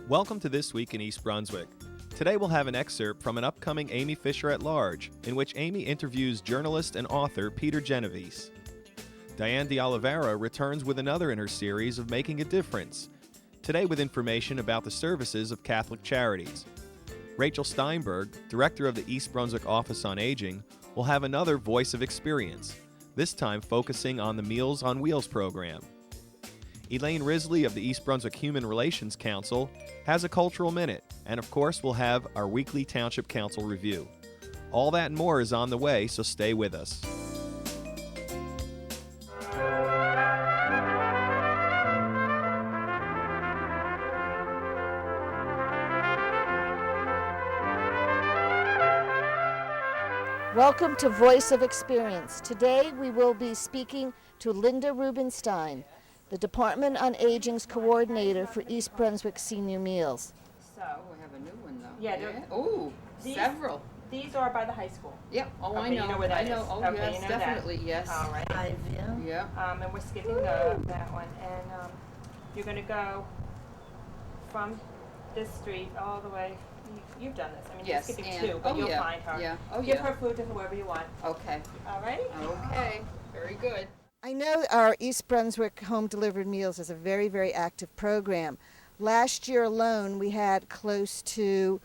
Welcome to This Week in East Brunswick. Today we'll have an excerpt from an upcoming Amy Fisher at Large, in which Amy interviews journalist and author Peter Genovese. Diane de Oliveira returns with another in her series of Making a Difference, today with information about the services of Catholic Charities. Rachel Steinberg, director of the East Brunswick Office on Aging, will have another Voice of Experience, this time focusing on the Meals on Wheels program. Elaine Risley of the East Brunswick Human Relations Council has a Cultural Minute, and of course we'll have our weekly Township Council review. All that and more is on the way, so stay with us. Welcome to Voice of Experience. Today we will be speaking to Linda Rubenstein, the Department on Aging's coordinator for East Brunswick Senior Meals. So we have a new one though. Yeah. Oh, several. These are by the high school. Yep. Oh, Okay, I know. you know where that I know. is. Oh, Okay, yes, you know definitely. that. Yes. All right. Yeah. And we're skipping that one, and you're going to go from this street all the way. You've done this. I mean, Yes. you're skipping And, two, but you'll yeah. find her. Yeah. Oh, Give yeah. her food to whoever you want. Okay. All right. Okay. Very good. I know our East Brunswick Home Delivered Meals is a very, very active program. Last year alone, we had close to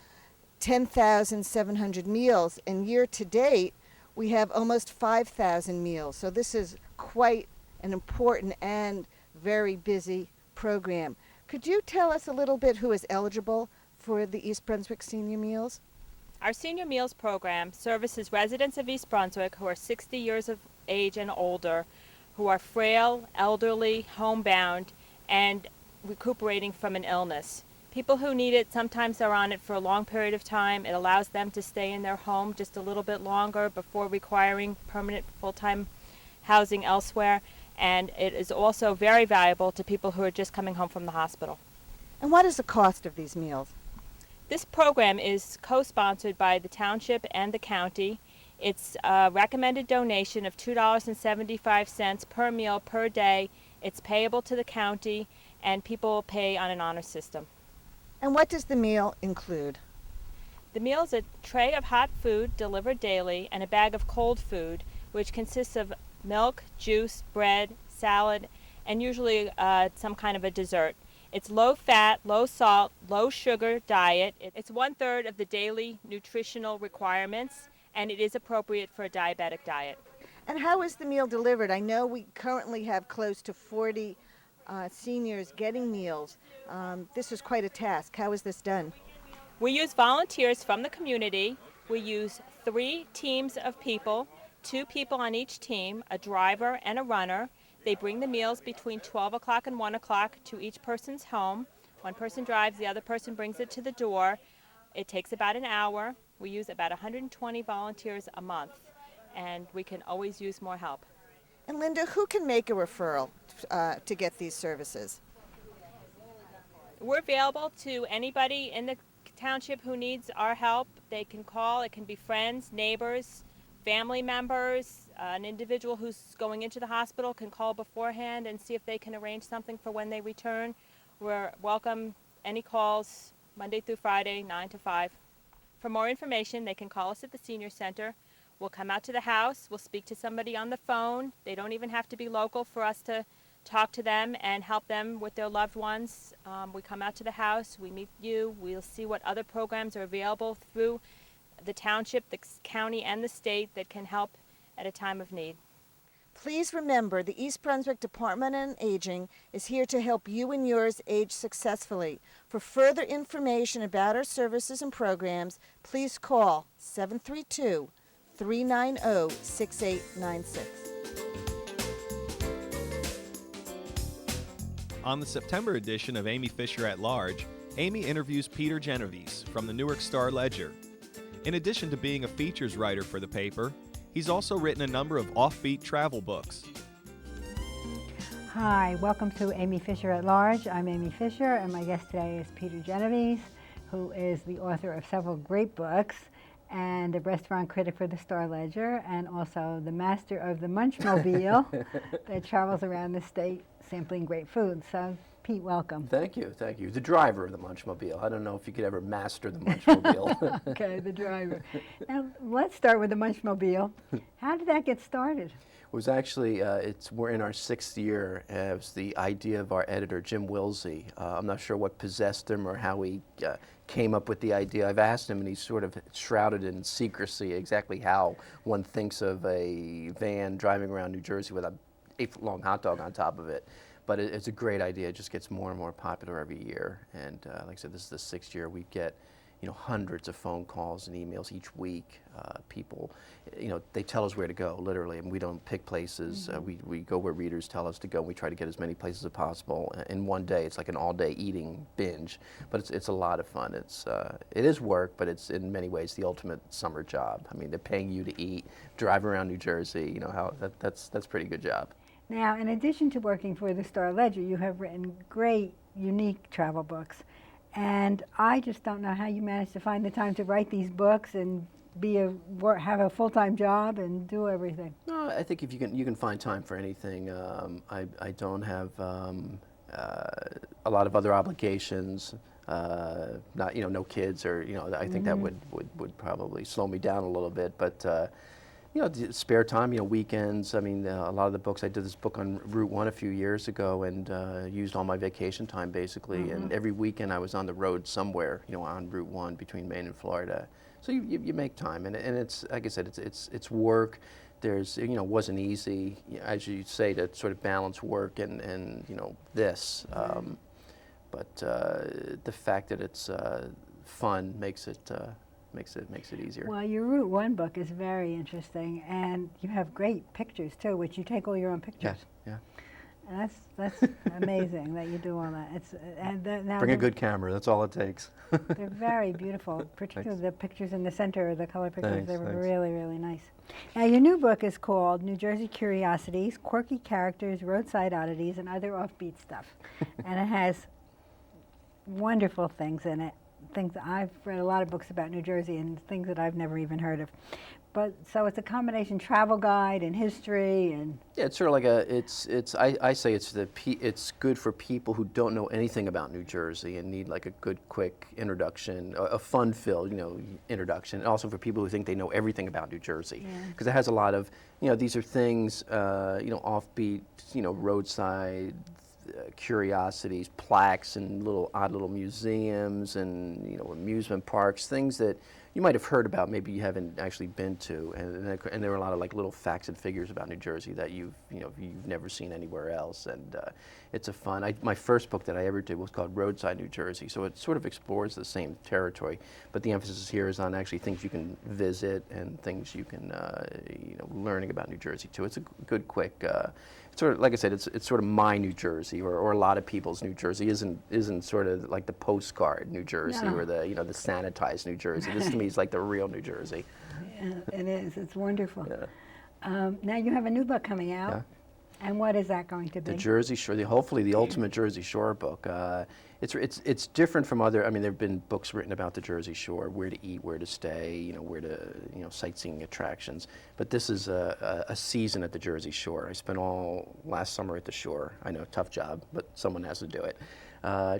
10,700 meals, and year to date, we have almost 5,000 meals. So this is quite an important and very busy program. Could you tell us a little bit who is eligible for the East Brunswick Senior Meals? Our Senior Meals program services residents of East Brunswick who are 60 years of age and older, who are frail, elderly, homebound, and recuperating from an illness. People who need it sometimes are on it for a long period of time. It allows them to stay in their home just a little bit longer before requiring permanent full-time housing elsewhere. And it is also very valuable to people who are just coming home from the hospital. And what is the cost of these meals? This program is co-sponsored by the township and the county. It's a recommended donation of $2.75 per meal per day. It's payable to the county, and people pay on an honor system. And what does the meal include? The meal is a tray of hot food delivered daily and a bag of cold food, which consists of milk, juice, bread, salad, and usually some kind of a dessert. It's low fat, low salt, low sugar diet. It's 1/3 of the daily nutritional requirements, and it is appropriate for a diabetic diet. And how is the meal delivered? I know we currently have close to 40 seniors getting meals. This is quite a task. How is this done? We use volunteers from the community. We use 3 teams of people, 2 people on each team, a driver and a runner. They bring the meals between 12 o'clock and 1 o'clock to each person's home. One person drives, the other person brings it to the door. It takes about an hour. We use about 120 volunteers a month, and we can always use more help. And Linda, who can make a referral to get these services? We're available to anybody in the township who needs our help. They can call. It can be friends, neighbors, family members. An individual who's going into the hospital can call beforehand and see if they can arrange something for when they return. We're welcome any calls Monday through Friday, 9 to 5. For more information, they can call us at the Senior Center. We'll come out to the house. We'll speak to somebody on the phone. They don't even have to be local for us to talk to them and help them with their loved ones. We come out to the house. We meet you. We'll see what other programs are available through the township, the county, and the state that can help at a time of need. Please remember, the East Brunswick Department on Aging is here to help you and yours age successfully. For further information about our services and programs, please call 732-390-6896. On the September edition of Amy Fisher at Large, Amy interviews Peter Genovese from the Newark Star-Ledger. In addition to being a features writer for the paper, he's also written a number of offbeat travel books. Hi, welcome to Amy Fisher at Large. I'm Amy Fisher, and my guest today is Peter Genovese, who is the author of several great books and a restaurant critic for the Star-Ledger, and also the master of the Munchmobile that travels around the state sampling great food. So, Pete, welcome. Thank you, thank you. The driver of the Munchmobile. I don't know if you could ever master the Munchmobile. Okay, the driver. Now, let's start with the Munchmobile. How did that get started? It was actually, we're in our 6th year. It was the idea of our editor, Jim Wilsey. I'm not sure what possessed him or how he came up with the idea. I've asked him, and he's sort of shrouded in secrecy exactly how one thinks of a van driving around New Jersey with a 8-foot-long hot dog on top of it. But it's a great idea. It just gets more and more popular every year. And like I said, this is the 6th year. We get, hundreds of phone calls and emails each week. People, they tell us where to go, literally, and we don't pick places. We go where readers tell us to go. And we try to get as many places as possible in one day. It's like an all-day eating binge, but it's a lot of fun. It is work, but it's in many ways the ultimate summer job. I mean, they're paying you to eat, drive around New Jersey. That's a pretty good job. Now, in addition to working for the Star Ledger, you have written great, unique travel books. And I just don't know how you managed to find the time to write these books and have a full-time job and do everything. No, I think if you can find time for anything. I don't have a lot of other obligations. Not no kids or I think that would probably slow me down a little bit. But the spare time, weekends. I mean, a lot of the books. I did this book on Route 1 a few years ago, and used all my vacation time basically. And every weekend I was on the road somewhere, on Route 1 between Maine and Florida. So you make time, and it's like I said, it's work. There's it wasn't easy, as you say, to sort of balance work and this. But the fact that it's fun makes it easier. Well, your Route 1 book is very interesting, and you have great pictures too, which you take all your own pictures. Yeah. And that's amazing that you do all that. Now Bring a good camera. That's all it takes. They're very beautiful, particularly the pictures in the center, the color pictures. They were really, really nice. Now, your new book is called New Jersey Curiosities, Quirky Characters, Roadside Oddities, and Other Offbeat Stuff. And it has wonderful things in it. I've read a lot of books about New Jersey and things that I've never even heard of. But so it's a combination travel guide and history and. Yeah, it's sort of like I say it's good for people who don't know anything about New Jersey and need like a good quick introduction, a fun-filled introduction, and also for people who think they know everything about New Jersey, because it has a lot of these are things offbeat roadside curiosities, plaques, and odd little museums and amusement parks, things that you might have heard about, maybe you haven't actually been to, and there are a lot of like little facts and figures about New Jersey that you've never seen anywhere else, and it's a fun. My first book that I ever did was called Roadside New Jersey, so it sort of explores the same territory, but the emphasis here is on actually things you can visit and things you can learning about New Jersey too. It's a good quick. Sort of like I said, it's sort of my New Jersey, or a lot of people's New Jersey isn't sort of like the postcard New Jersey or the sanitized New Jersey. This to me is like the real New Jersey. Yeah, it is. It's wonderful. Yeah. Now you have a new book coming out. Yeah. And what is that going to be? The Jersey Shore, hopefully the ultimate Jersey Shore book. It's different from other. I mean, there have been books written about the Jersey Shore, where to eat, where to stay, where to sightseeing attractions. But this is a season at the Jersey Shore. I spent all last summer at the shore. I know, tough job, but someone has to do it.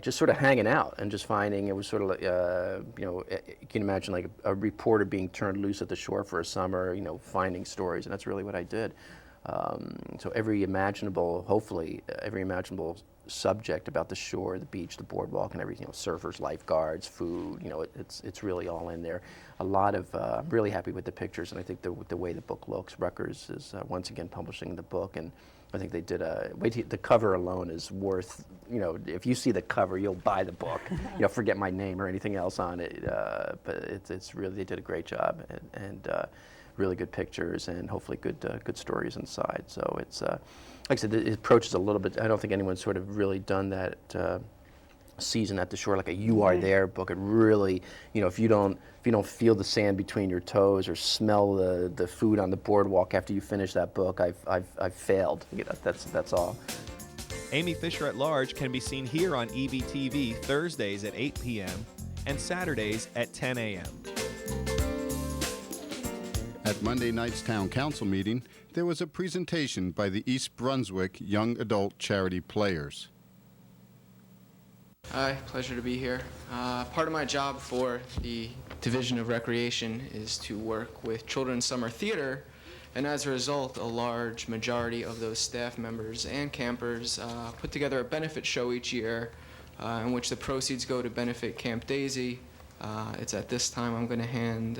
Just sort of hanging out and just finding. It was sort of like you can imagine like a reporter being turned loose at the shore for a summer. Finding stories, and that's really what I did. So hopefully every imaginable subject about the shore, the beach, the boardwalk, and everything. Surfers, lifeguards, food. It's really all in there. A lot of. I'm really happy with the pictures, and I think the way the book looks. Rutgers is once again publishing the book, and I think they did the cover alone is worth. If you see the cover, you'll buy the book. Forget my name or anything else on it. But it's really, they did a great job, and really good pictures and hopefully good stories inside. So it's like I said, it approaches a little bit. I don't think anyone's sort of really done that season at the shore like a You Are There book. It really, if you don't feel the sand between your toes or smell the food on the boardwalk after you finish that book, I've failed. That's all. Amy Fisher at Large can be seen here on EBTV Thursdays at 8 p.m. and Saturdays at 10 a.m. At Monday night's Town Council meeting, there was a presentation by the East Brunswick Young Adult Charity Players. Hi, pleasure to be here. Part of my job for the Division of Recreation is to work with Children's Summer Theater, and as a result, a large majority of those staff members and campers put together a benefit show each year in which the proceeds go to benefit Camp Daisy. It's at this time I'm going to hand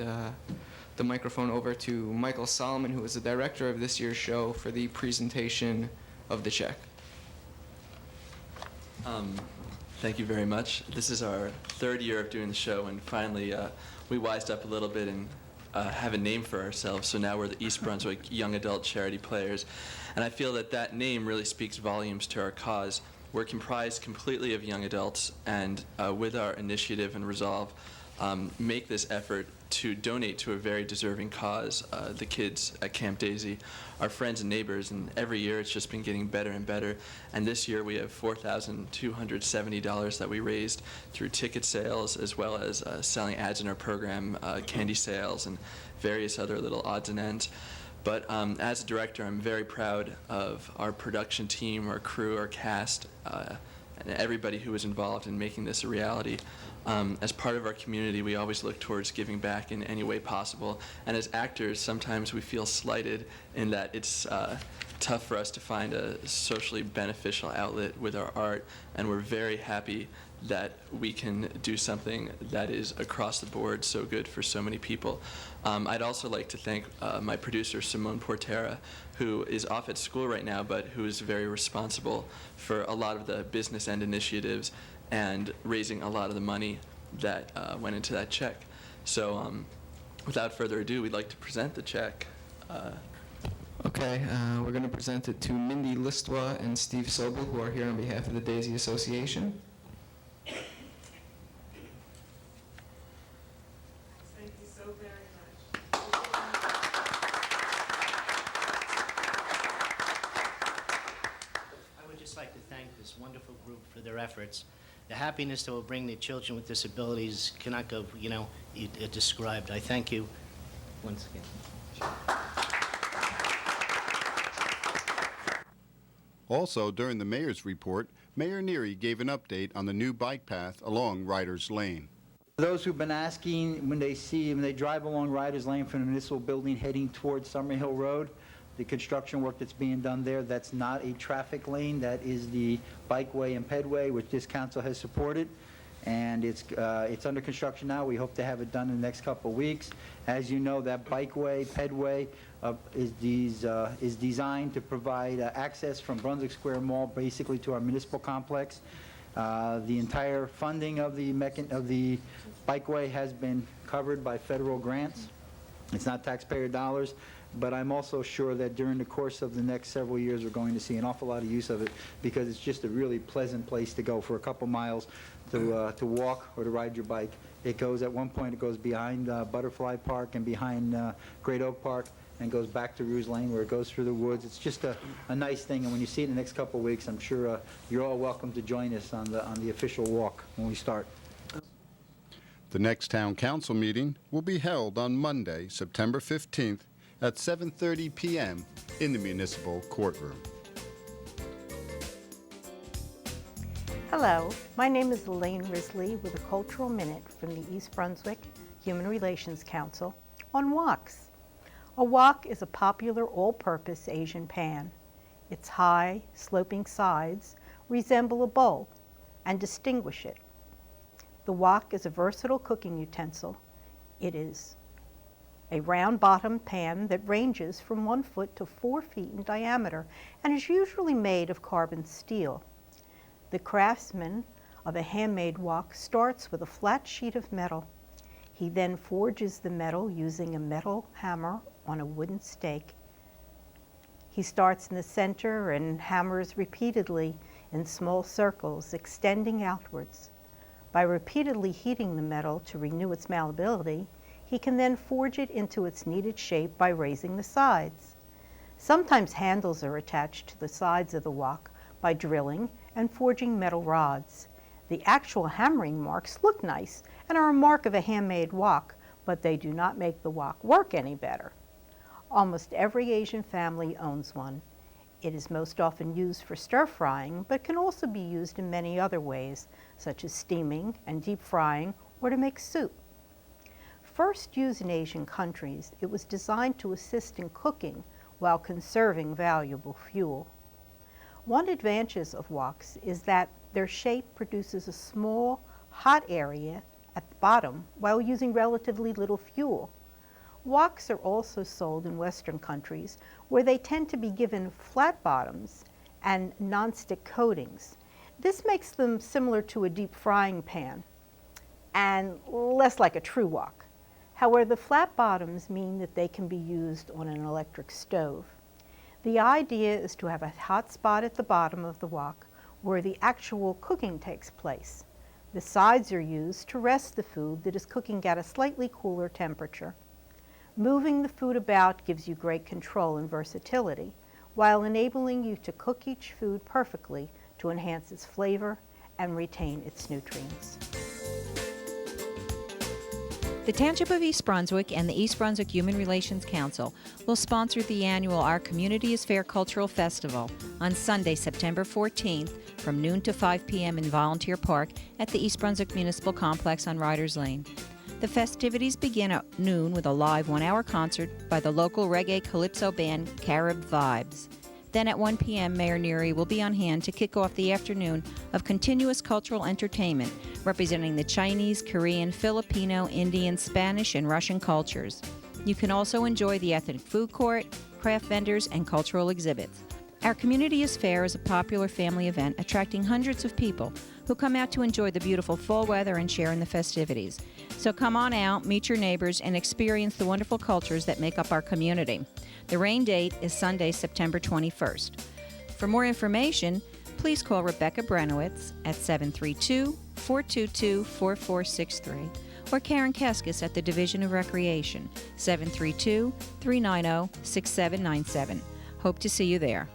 the microphone over to Michael Solomon, who is the director of this year's show, for the presentation of the check. Thank you very much. This is our third year of doing the show, and finally we wised up a little bit and have a name for ourselves. So now we're the East Brunswick Young Adult Charity Players, and I feel that that name really speaks volumes to our cause. We're comprised completely of young adults, and with our initiative and resolve, make this effort to donate to a very deserving cause, the kids at Camp Daisy, our friends and neighbors, and every year it's just been getting better and better. And this year we have $4,270 that we raised through ticket sales, as well as selling ads in our program, candy sales, and various other little odds and ends. But as a director, I'm very proud of our production team, our crew, our cast, and everybody who was involved in making this a reality. As part of our community, we always look towards giving back in any way possible. And as actors, sometimes we feel slighted in that it's tough for us to find a socially beneficial outlet with our art. And we're very happy that we can do something that is across the board so good for so many people. I'd also like to thank my producer, Simone Portera, who is off at school right now, but who is very responsible for a lot of the business end initiatives and raising a lot of the money that went into that check. So without further ado, we'd like to present the check. Okay, we're going to present it to Mindy Listwa and Steve Sobel, who are here on behalf of the Daisy Association. Thank you so very much. I would just like to thank this wonderful group for their efforts. The happiness that will bring the children with disabilities cannot go, described. I thank you once again. Also, during the mayor's report, Mayor Neary gave an update on the new bike path along Riders Lane. Those who've been asking, when they drive along Riders Lane from the municipal building heading towards Summerhill Road, the construction work that's being done there, that's not a traffic lane. That is the bikeway and pedway, which this council has supported. And it's under construction now. We hope to have it done in the next couple of weeks. As you know, that bikeway, pedway is designed to provide access from Brunswick Square Mall basically to our municipal complex. The entire funding of the bikeway has been covered by federal grants. It's not taxpayer dollars, but I'm also sure that during the course of the next several years we're going to see an awful lot of use of it, because it's just a really pleasant place to go for a couple miles to walk or to ride your bike. It goes, at one point it goes behind Butterfly Park and behind Great Oak Park, and goes back to Rouge Lane where it goes through the woods. It's just a nice thing, and when you see it in the next couple of weeks, I'm sure you're all welcome to join us on the official walk when we start. The next town council meeting will be held on Monday, September 15th at 7:30 p.m. in the municipal courtroom. Hello, my name is Elaine Risley with a Cultural Minute from the East Brunswick Human Relations Council on woks. A wok is a popular all-purpose Asian pan. Its high, sloping sides resemble a bowl and distinguish it. The wok is a versatile cooking utensil. It is a round-bottomed pan that ranges from 1 foot to 4 feet in diameter and is usually made of carbon steel. The craftsman of a handmade wok starts with a flat sheet of metal. He then forges the metal using a metal hammer on a wooden stake. He starts in the center and hammers repeatedly in small circles, extending outwards. By repeatedly heating the metal to renew its malleability, he can then forge it into its needed shape by raising the sides. Sometimes handles are attached to the sides of the wok by drilling and forging metal rods. The actual hammering marks look nice and are a mark of a handmade wok, but they do not make the wok work any better. Almost every Asian family owns one. It is most often used for stir frying, but can also be used in many other ways, such as steaming and deep frying, or to make soup. First used in Asian countries, it was designed to assist in cooking while conserving valuable fuel. One advantage of woks is that their shape produces a small, hot area at the bottom while using relatively little fuel. Woks are also sold in Western countries where they tend to be given flat bottoms and nonstick coatings. This makes them similar to a deep frying pan and less like a true wok. However, the flat bottoms mean that they can be used on an electric stove. The idea is to have a hot spot at the bottom of the wok where the actual cooking takes place. The sides are used to rest the food that is cooking at a slightly cooler temperature. Moving the food about gives you great control and versatility, while enabling you to cook each food perfectly to enhance its flavor and retain its nutrients. The Township of East Brunswick and the East Brunswick Human Relations Council will sponsor the annual Our Community is Fair Cultural Festival on Sunday, September 14th from noon to 5 p.m. in Volunteer Park at the East Brunswick Municipal Complex on Riders Lane. The festivities begin at noon with a live one-hour concert by the local reggae calypso band Carib Vibes. Then at 1 p.m., Mayor Neary will be on hand to kick off the afternoon of continuous cultural entertainment representing the Chinese, Korean, Filipino, Indian, Spanish, and Russian cultures. You can also enjoy the ethnic food court, craft vendors, and cultural exhibits. Our Community is Fair is a popular family event attracting hundreds of people who come out to enjoy the beautiful fall weather and share in the festivities. So come on out, meet your neighbors, and experience the wonderful cultures that make up our community. The rain date is Sunday, September 21st. For more information, please call Rebecca Brenowitz at 732-422-4463 or Karen Keskis at the Division of Recreation, 732-390-6797. Hope to see you there.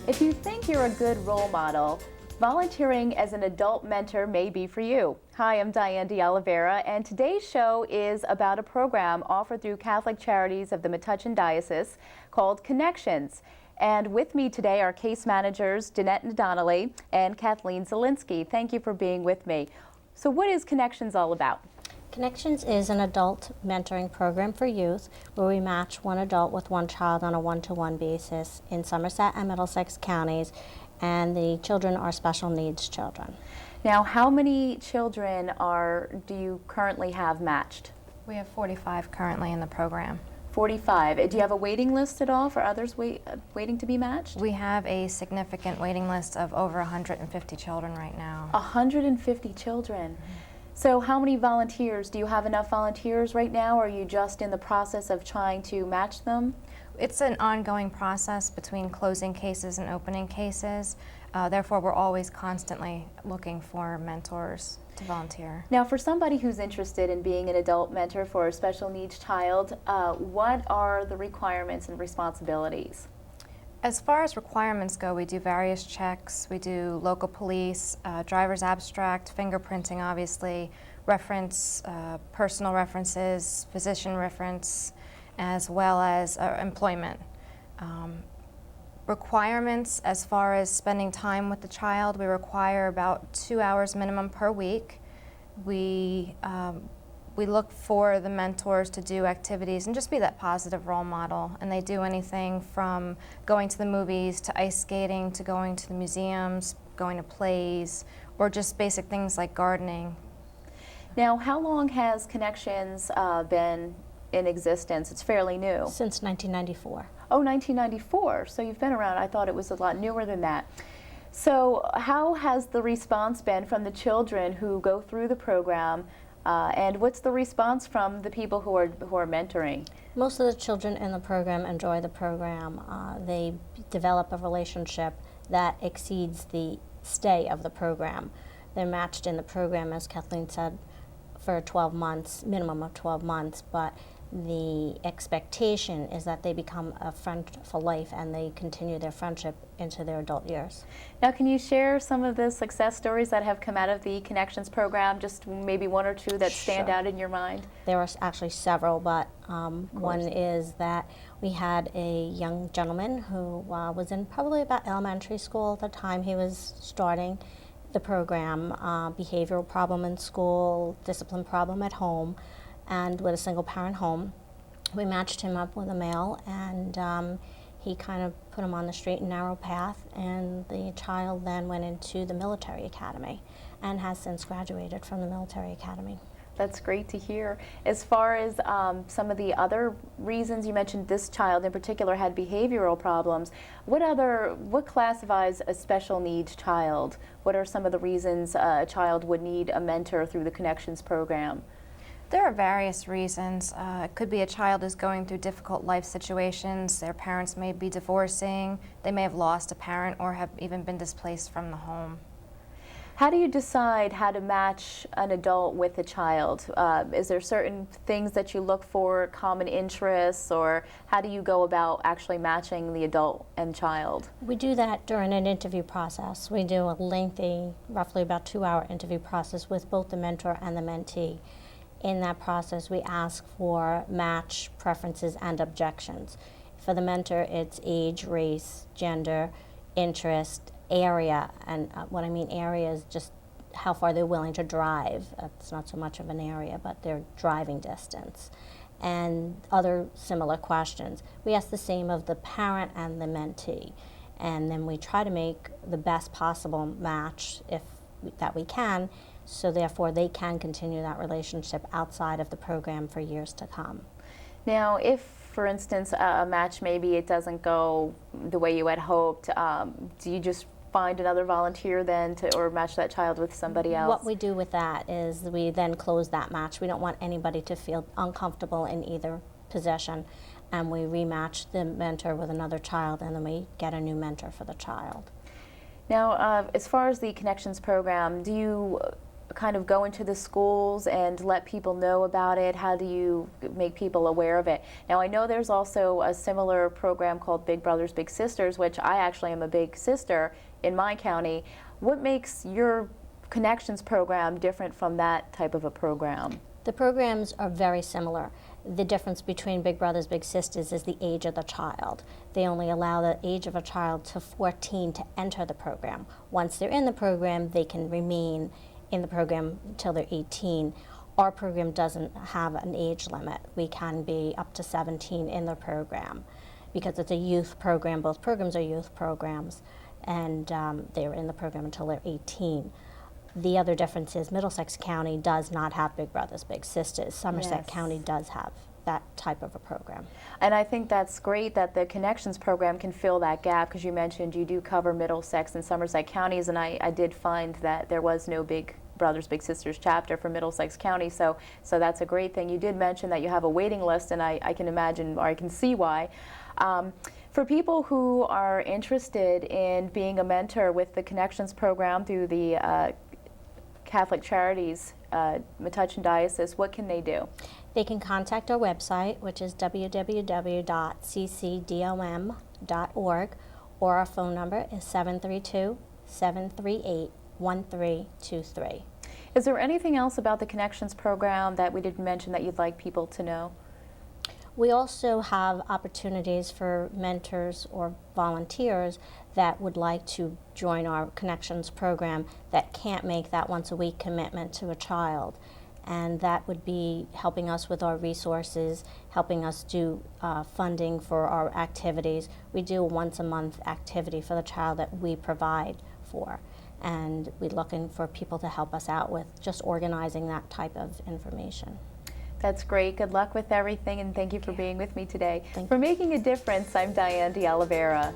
If you think you're a good role model, volunteering as an adult mentor may be for you. Hi, I'm Diane de Oliveira, and today's show is about a program offered through Catholic Charities of the Metuchen Diocese called Connections. And with me today are case managers Danette Donnelly and Kathleen Zielinski. Thank you for being with me. So what is Connections all about? Connections is an adult mentoring program for youth where we match one adult with one child on a one-to-one basis in Somerset and Middlesex counties, and the children are special needs children. Now, how many children do you currently have matched? We have 45 currently in the program. 45. Do you have a waiting list at all for others waiting to be matched? We have a significant waiting list of over 150 children right now. 150 children. So how many volunteers? Do you have enough volunteers right now, or are you just in the process of trying to match them? It's an ongoing process between closing cases and opening cases. Therefore, we're always constantly looking for mentors to volunteer. Now, for somebody who's interested in being an adult mentor for a special needs child, what are the requirements and responsibilities? As far as requirements go, we do various checks. We do local police, driver's abstract, fingerprinting, obviously, reference, personal references, physician reference, as well as employment. Requirements as far as spending time with the child, we require about 2 hours minimum per week. We look for the mentors to do activities and just be that positive role model. And they do anything from going to the movies to ice skating to going to the museums, going to plays, or just basic things like gardening. Now, how long has Connections been in existence? It's fairly new. Since 1994. Oh, 1994. So you've been around. I thought it was a lot newer than that. So how has the response been from the children who go through the program? And what's the response from the people who are mentoring? Most of the children in the program enjoy the program. They develop a relationship that exceeds the stay of the program. They're matched in the program, as Kathleen said, for 12 months, minimum of 12 months, but the expectation is that they become a friend for life and they continue their friendship into their adult years. Now, can you share some of the success stories that have come out of the Connections program, just maybe one or two that stand out in your mind? There are actually several, but one is that we had a young gentleman who was in probably about elementary school at the time he was starting the program, behavioral problem in school, discipline problem at home, and with a single parent home. We matched him up with a male, and he kind of put him on the straight and narrow path, and the child then went into the military academy and has since graduated from the military academy. That's great to hear. As far as some of the other reasons, you mentioned this child in particular had behavioral problems. What classifies a special needs child? What are some of the reasons a child would need a mentor through the Connections program? There are various reasons. It could be a child is going through difficult life situations. Their parents may be divorcing. They may have lost a parent or have even been displaced from the home. How do you decide how to match an adult with a child? Is there certain things that you look for, common interests, or how do you go about actually matching the adult and child? We do that during an interview process. We do a lengthy, roughly about 2-hour interview process with both the mentor and the mentee. In that process, we ask for match, preferences, and objections. For the mentor, it's age, race, gender, interest, area, and what I mean area is just how far they're willing to drive. It's not so much of an area, but their driving distance, and other similar questions. We ask the same of the parent and the mentee, and then we try to make the best possible match that we can, so therefore they can continue that relationship outside of the program for years to come. Now, if, for instance, a match, maybe it doesn't go the way you had hoped, do you just find another volunteer then or match that child with somebody else? What we do with that is we then close that match. We don't want anybody to feel uncomfortable in either position, and we rematch the mentor with another child, and then we get a new mentor for the child. Now, as far as the Connections program, do you kind of go into the schools and let people know about it? How do you make people aware of it? Now, I know there's also a similar program called Big Brothers Big Sisters, which I actually am a big sister in my county. What makes your Connections program different from that type of a program? The programs are very similar. The difference between Big Brothers Big Sisters is the age of the child. They only allow the age of a child to 14 to enter the program. Once they're in the program, they can remain in the program until they're 18. Our program doesn't have an age limit. We can be up to 17 in the program because it's a youth program. Both programs are youth programs, and they're in the program until they're 18. The other difference is Middlesex County does not have Big Brothers Big Sisters. Somerset County does have that type of a program. And I think that's great that the Connections program can fill that gap, because you mentioned you do cover Middlesex and Somerset counties, and I did find that there was no Big Brothers Big Sisters chapter for Middlesex County, so that's a great thing. You did mention that you have a waiting list, and I can imagine, or I can see why. For people who are interested in being a mentor with the Connections program through the Catholic Charities, Metuchen Diocese, what can they do? They can contact our website, which is www.ccdom.org, or our phone number is 732-738-1323. Is there anything else about the Connections program that we didn't mention that you'd like people to know? We also have opportunities for mentors or volunteers that would like to join our Connections program that can't make that once-a-week commitment to a child. And that would be helping us with our resources, helping us do funding for our activities. We do a once-a-month activity for the child that we provide for. And we're looking for people to help us out with just organizing that type of information. That's great. Good luck with everything, and thank you for being with me today. For Making a Difference, I'm Diane de Oliveira.